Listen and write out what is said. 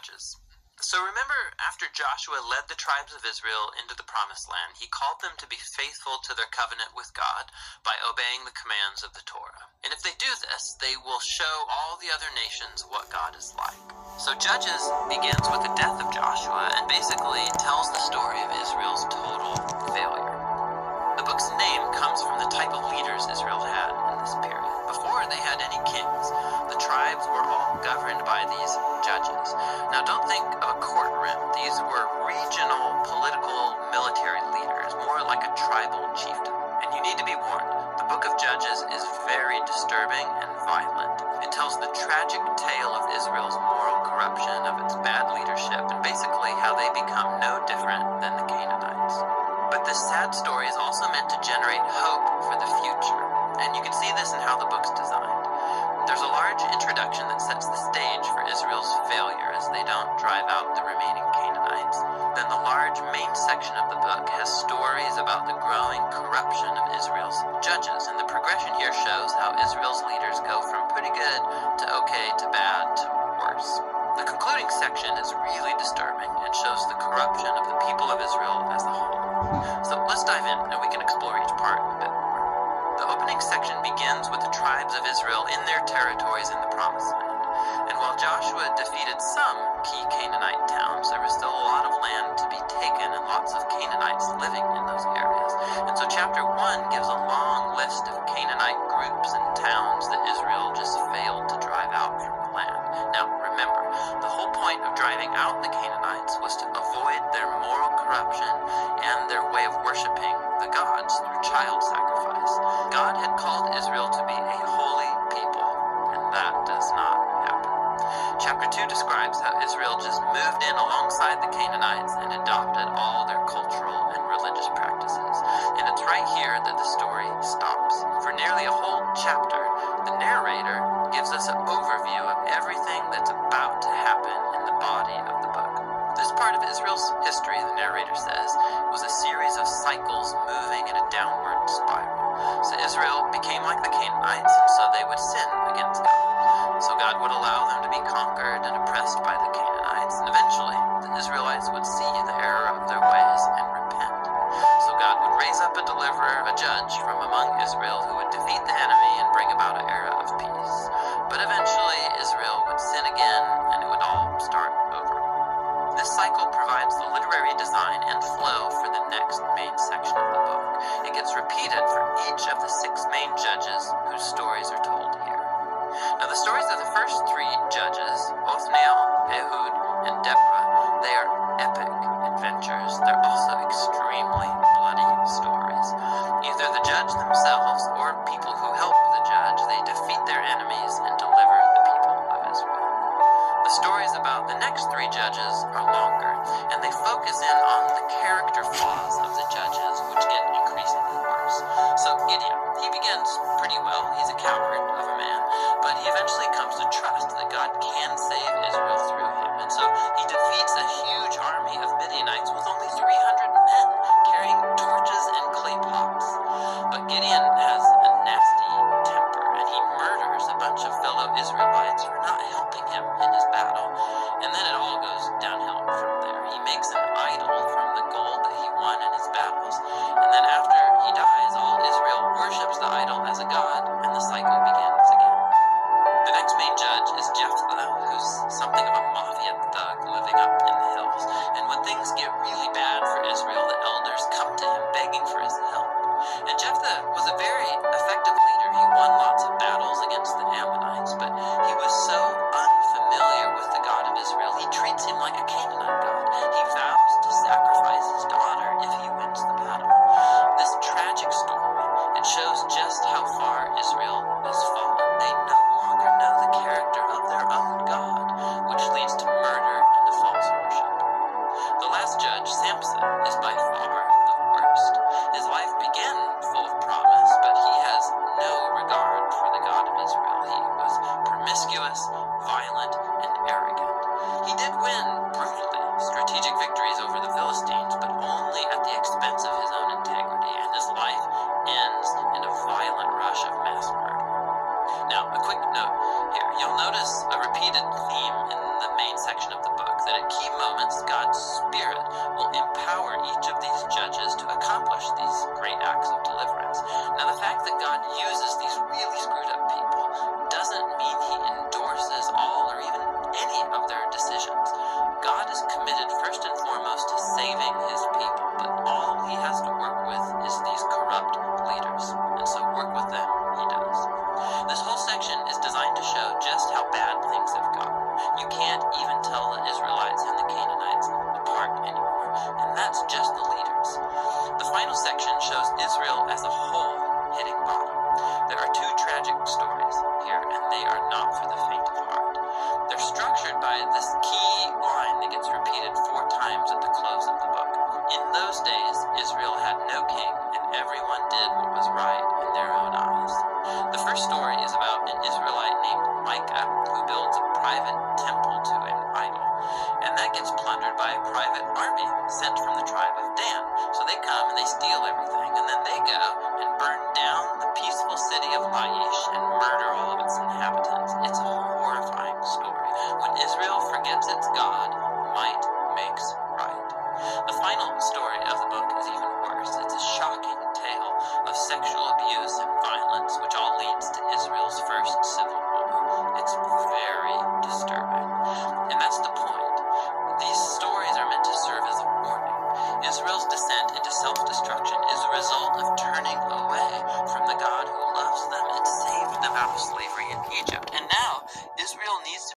Judges. So remember, after Joshua led the tribes of Israel into the Promised Land, he called them to be faithful to their covenant with God by obeying the commands of the Torah. And if they do this, they will show all the other nations what God is like. So Judges begins with the death of Joshua and basically tells the story of Israel's total failure. The book's name comes from the type of leaders Israel had in this period. Before they had any kings, the tribes were all governed by these judges. Now don't think of a courtroom. These were regional, political, military leaders, more like a tribal chieftain. And you need to be warned, the book of Judges is very disturbing and violent. It tells the tragic tale of Israel's moral corruption, of its bad leadership, and basically how they become no different than the Canaanites. But this sad story is also meant to generate hope for the future. And you can see this in how the book's designed. There's a large introduction that sets the stage for Israel's failure as they don't drive out the remaining Canaanites. Then the large main section of the book has stories about the growing corruption of Israel's judges. And the progression here shows how Israel's leaders go from pretty good to okay to bad to worse. The concluding section is really disturbing and shows the corruption of the people of Israel as a whole. So let's dive in and we can explore each part a bit more. The opening section begins with the tribes of Israel in their territories in the Promised Land. And while Joshua defeated some key Canaanite towns, there was still a lot of land to be taken and lots of Canaanites living in those areas. And so chapter 1 gives a long list of Canaanite groups and towns that Israel just failed to drive out from the land. Now remember, the whole point of driving out the Canaanites was to avoid their moral corruption and their way of worshiping the gods through child sacrifice. God had called Israel to be a holy people, and that does not happen. Chapter 2 describes how Israel just moved in alongside the Canaanites and adopted all their cultural and religious practices. And it's right here that the story stops. For nearly a whole chapter, the narrator gives us an overview of everything that's about to happen in the body of the book. This part of Israel's history, the narrator says, was a series of cycles moving in a downward spiral. So Israel became like the Canaanites, and so they would sin against God. So God would allow them to be conquered and oppressed by the Canaanites, and eventually the Israelites would see the error of their ways and repent. So God would raise up a deliverer, a judge from among Israel who would defeat the enemy and bring about an era of peace. But eventually Israel would sin again, and it would all start over. This cycle provides the literary design and flow for the next main section of the book. It gets repeated for each of the 6 main judges whose stories are told here. Now the stories of the first 3 judges, Othniel, Ehud, and Deborah, they are epic adventures. They're also extremely bloody stories. Either the judge themselves or people who help the judge, they defeat their enemies and deliver the people of Israel. The stories about the next 3 judges are longer, and they focus in on the character flaws of the judges, which get increasingly worse. So Gideon, he begins pretty well. He's a coward of a man, but he eventually comes to trust that God can save Israel through him. And so he defeats a huge army of Midianites with only 300 men carrying torches and clay pots. But Gideon has a nasty temper, and he murders a bunch of fellow Israelites for not helping him in his battle. And then it all goes downhill from there. He makes an idol from the gold that he won in his battles. And then after he dies, all Israel worships the idol as a god, and the cycle begins again. The next main judge is Jephthah, who's something of a mafia thug living up in the hills. And when things get really bad for Israel, the elders come to him begging for his help. And Jephthah was a very effective leader. He won lots of battles against the Ammonites, but he was so unfamiliar Now, a quick note here. You'll notice a repeated theme in the main section of the book, that at key moments, God's Spirit will empower each of these judges to accomplish these great acts of deliverance. Now, the fact that God uses these really screwed up people doesn't mean he endorses all or even any of their decisions. God is committed first and foremost to saving his people, but all he has to work with is these corrupt leaders, and so work with them he does. This whole section is designed to show just how bad things have gotten. You can't even tell the Israelites and the Canaanites apart anymore, and that's just the leaders. The final section shows Israel as a whole hitting bottom. There are two tragic stories here, and they are not for the faint of heart. They're structured by this key line that gets repeated 4 times at the close of the book. In those days, Israel had no king, and everyone did what was right in their own eyes. The first story is about an Israelite named Micah who builds a private temple to an idol, and that gets plundered by a private army sent from the tribe of Dan. So they come and they steal everything, and then they go and burn down the peaceful city of Laish and murder all of its inhabitants. It's a horrifying story. When Israel forgets its God, might makes right. The final story of the book is even worse. It's a shocking tale of sexual abuse and violence, which all leads to Israel's first civil war. It's very disturbing. And that's the point. These stories are meant to serve as a warning. Israel's descent into self-destruction is a result of turning away from the God who loves them and saved them out of slavery in Egypt. And now, Israel needs to